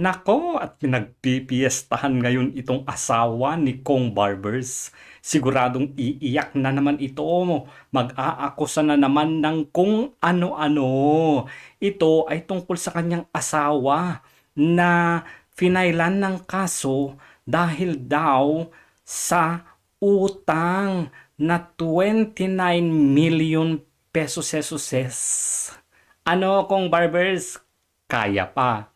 Nako, at pinagpipiestahan ngayon itong asawa ni Kong Barbers. Siguradong iiyak na naman ito. Mag-aakusa na naman ng kung ano-ano. Ito ay tungkol sa kanyang asawa na finailan ng kaso dahil daw sa utang na 29 million pesos. Ano, Kong Barbers? Kaya pa.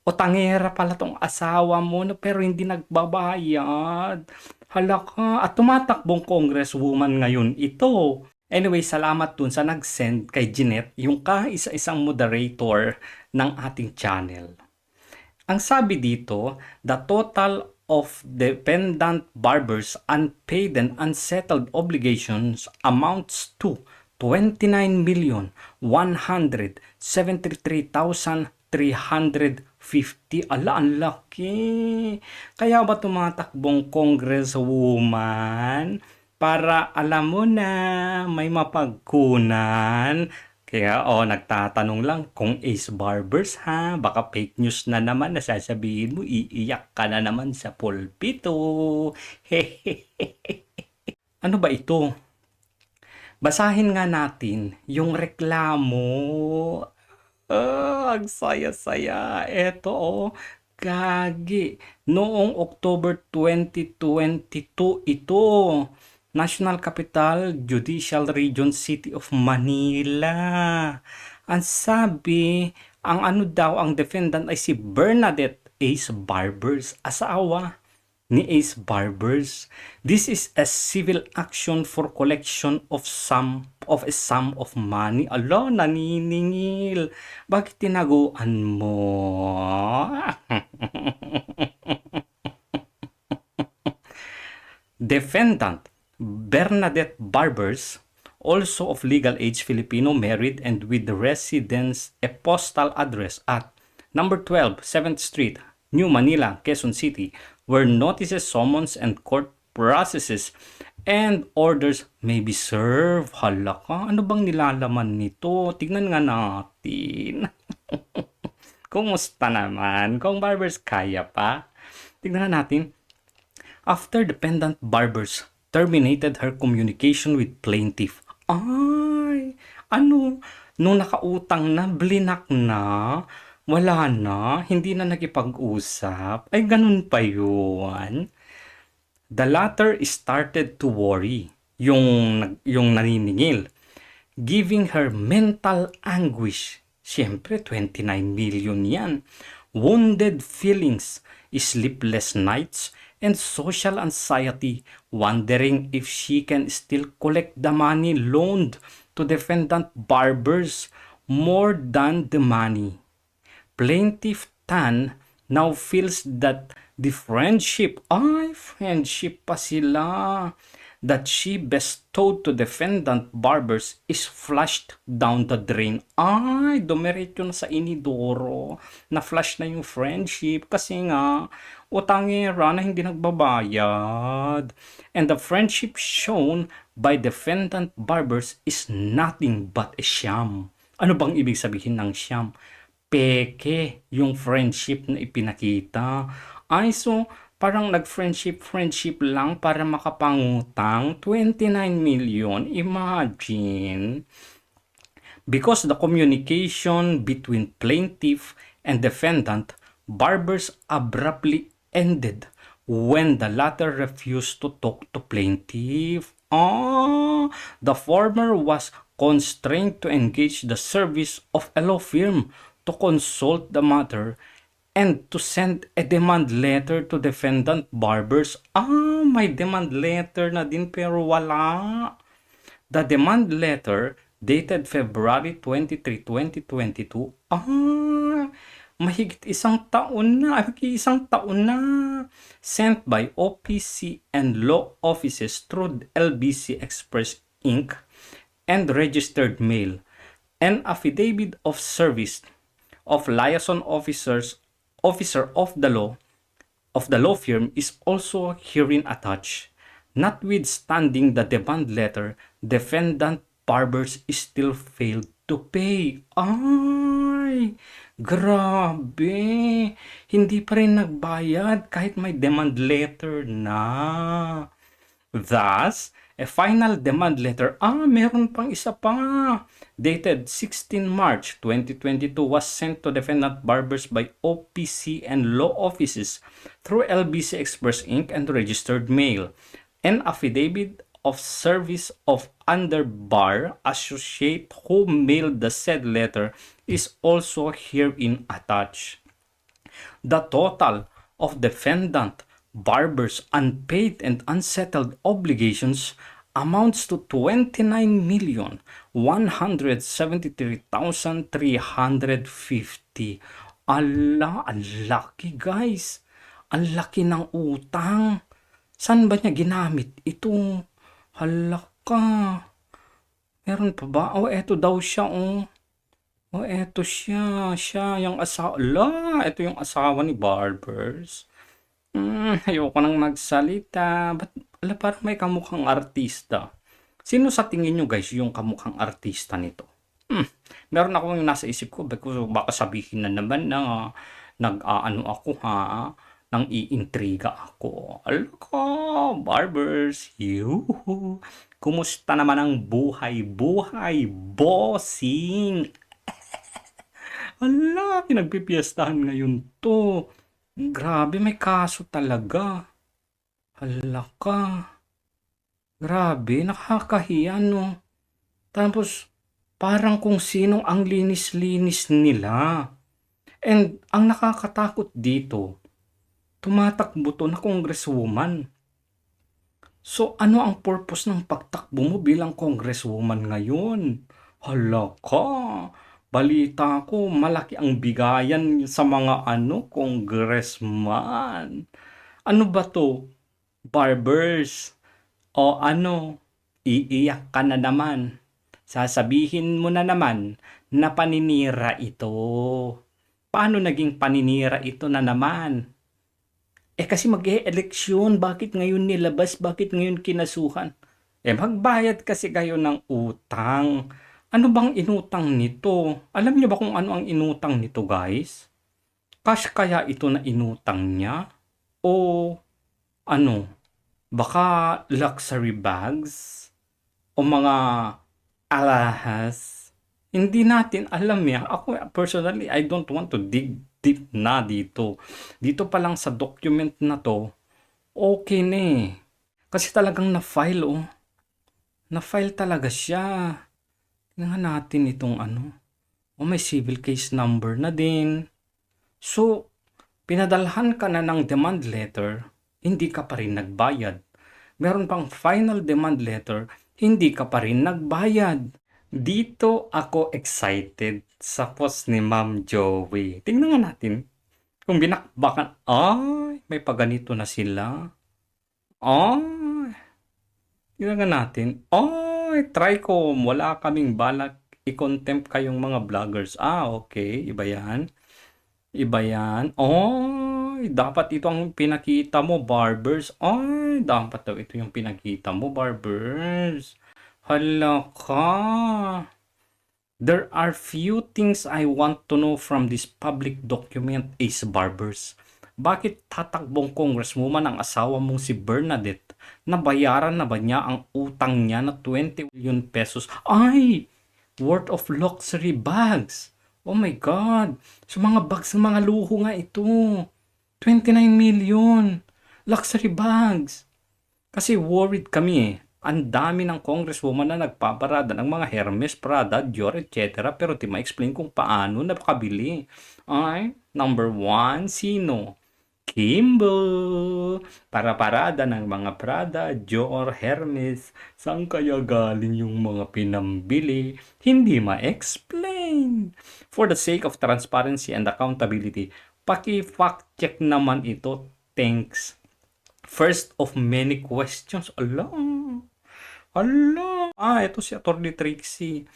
O tangera pala tong asawa mo no, pero hindi nagbabayad. Hala ka, at tumatakbong congresswoman ngayon ito. Anyway, salamat dun sa nag-send kay Jeanette, yung kaisa-isang moderator ng ating channel. Ang sabi dito, the total of dependent barbers' unpaid and unsettled obligations amounts to 29,173,350. Ala, ang laki. Kaya ba tumatakbong congresswoman? Para alam mo na may mapagkunan. Kaya nagtatanong lang kung Ace Barbers ha, baka fake news na naman na sasabihin mo, iiyak ka na naman sa pulpito. Ano ba ito? Basahin nga natin yung reklamo. Ang saya-saya. Eto gagi. Noong October 2022 ito. National Capital Judicial Region City of Manila. Ang sabi, ang defendant ay si Bernadette Ace Barbers, asawa ni Ace Barbers. This is a civil action for collection of a sum of money. Ala, naniningil. Bakit tinaguan mo? Defendant Bernadette Barbers, also of legal age Filipino, married and with residence a postal address at number 12 7th Street, New Manila, Quezon City, where notices, summons, and court processes and orders may be served. Hala ka, ano bang nilalaman nito? Tignan nga natin. Kumusta naman? Kung Barbers kaya pa? Tignan nga natin. After defendant Barbers terminated her communication with plaintiff. Ay, ano? Nung nakautang na, blinak na, wala na, hindi na nakipag-usap. Ay, ganun pa yun. The latter started to worry, yung naniningil, giving her mental anguish. Siyempre, 29 million yan. Wounded feelings, sleepless nights, and social anxiety, wondering if she can still collect the money loaned to defendant Barbers more than the money. Plaintiff Tan now feels that the friendship pa sila, that she bestowed to defendant Barbers is flushed down the drain. Ay, dumiretso na sa inidoro. Na-flush na yung friendship kasi nga, utangera na hindi nagbabayad. And the friendship shown by defendant Barbers is nothing but a sham. Ano bang ibig sabihin ng sham? Peke yung friendship na ipinakita. Ay, so, parang nag-friendship lang para makapangutang 29 million. Imagine. Because the communication between plaintiff and defendant, Barbers abruptly ended when the latter refused to talk to plaintiff. The former was constrained to engage the service of a law firm to consult the matter and to send a demand letter to defendant Barbers. May demand letter na din pero wala. The demand letter dated February 23, 2022. Mahigit isang taon na. Sent by OPC and law offices through LBC Express Inc. and registered mail. An affidavit of service of liaison officer of the law firm is also herein attached. Notwithstanding the demand letter, defendant Barbers still failed to pay. Ay, Grabe! Hindi pa rin nagbayad kahit may demand letter na. Thus, a final demand letter, meron pang isa pa, dated 16 March 2022 was sent to defendant Barbers by OPC and law offices through LBC Express Inc. and registered mail. An affidavit of service of underbar associate who mailed the said letter is also herein attached. The total of defendant Barber's unpaid and unsettled obligations amounts to 29,173,350. Ala, ang laki guys. Ang laki ng utang. Saan ba niya ginamit ito? Hala ka. Meron pa ba? Oh, eto daw siya, oh. Oh, eto siya. Siya, yung asawa. Ala, eto yung asawa ni Barbers. Ayoko nang magsalita. Ala, parang may kamukhang artista. Sino sa tingin nyo guys yung kamukhang artista nito? Meron ako yung nasa isip ko. Baka sabihin na naman na nag-aano ako ha. Nang iintriga ako. Ala ka, Barbers. Yuhu. Kumusta naman ang buhay-buhay, bossing? Ala, pinagpipiestahan ngayon to. Grabe, may kaso talaga. Hala ka. Grabe, nakakahiya no. Tapos, parang kung sinong ang linis-linis nila. And ang nakakatakot dito, tumatakbo to na congresswoman. So, ano ang purpose ng pagtakbo mo bilang congresswoman ngayon? Hala ka. Balita ko, malaki ang bigayan sa mga congressman. Ano ba to? Barbers. O ano? Iiyak ka na naman. Sasabihin mo na naman na paninira ito. Paano naging paninira ito na naman? Kasi mag-e-eleksyon, bakit ngayon nilabas, bakit ngayon kinasuhan? Magbayad kasi kayo ng utang. Ano bang inutang nito? Alam niyo ba kung ano ang inutang nito, guys? Cash kaya ito na inutang niya? O ano? Baka luxury bags? O mga alahas? Hindi natin alam yan. Ako personally, I don't want to dig deep na dito. Dito pa lang sa document na to, okay na eh. Kasi talagang na-file oh. Na-file talaga siya. Tingnan natin itong ano. May civil case number na din. So, pinadalhan ka na ng demand letter, hindi ka pa rin nagbayad. Meron pang final demand letter, hindi ka pa rin nagbayad. Dito ako excited sa post ni Ma'am Joey. Tingnan nga natin. Kung binakbakan, may paganito na sila. Tingnan nga natin. Tricom, wala kaming balak i-contempt kayong mga vloggers. Okay, iba yan. Dapat ito ang pinakita mo, Barbers. Dapat daw ito yung pinakita mo, Barbers. Hala ka. There are few things I want to know from this public document, Ace Barbers. Bakit tatakbong congresswoman ang asawa mong si Bernadette? Nabayaran na ba niya ang utang niya na 20 million pesos? Worth of luxury bags. Oh my God. So mga bags ng mga luho nga ito. 29 million. Luxury bags. Kasi worried kami eh. Ang dami ng congresswoman na nagpaparada ng mga Hermes, Prada, Dior, etc. Pero di ma-explain kung paano nakabili. Number 1, sino? Kimball. Para parada ng mga Prada, Dior, Hermes. Saan kaya galing yung mga pinambili? Hindi ma-explain. For the sake of transparency and accountability, paki-fact check naman ito. Thanks. First of many questions. Ito si Atty. Trixie.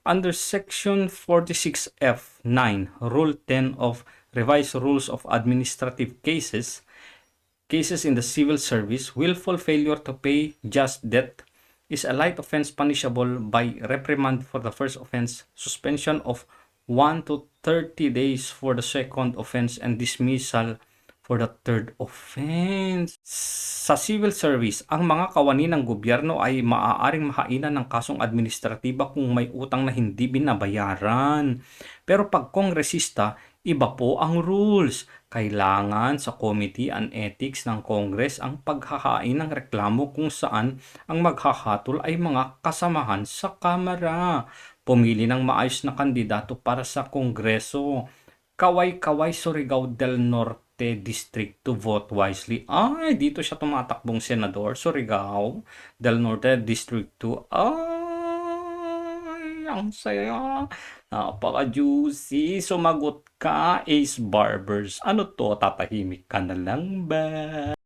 Under Section 46F9, Rule 10 of Revised Rules of Administrative Cases in the Civil Service, willful failure to pay just debt is a light offense punishable by reprimand for the first offense, suspension of 1 to 30 days for the second offense and dismissal for the third offense. Sa civil service, ang mga kawani ng gobyerno ay maaaring mahainan ng kasong administratiba kung may utang na hindi binabayaran. Pero pag kongresista, iba po ang rules. Kailangan sa Committee on Ethics ng Congress ang paghahain ng reklamo kung saan ang maghahatol ay mga kasamahan sa Kamara. Pumili ng maayos na kandidato para sa Kongreso. Kaway-kaway Surigao del Norte District to vote wisely. Ay, dito siya tumatakbong senador. Surigao del Norte District 2. Ay, ang saya. Napaka-juicy. Sumagot ka, Ace Barbers. Ano to? Tatahimik ka na lang ba?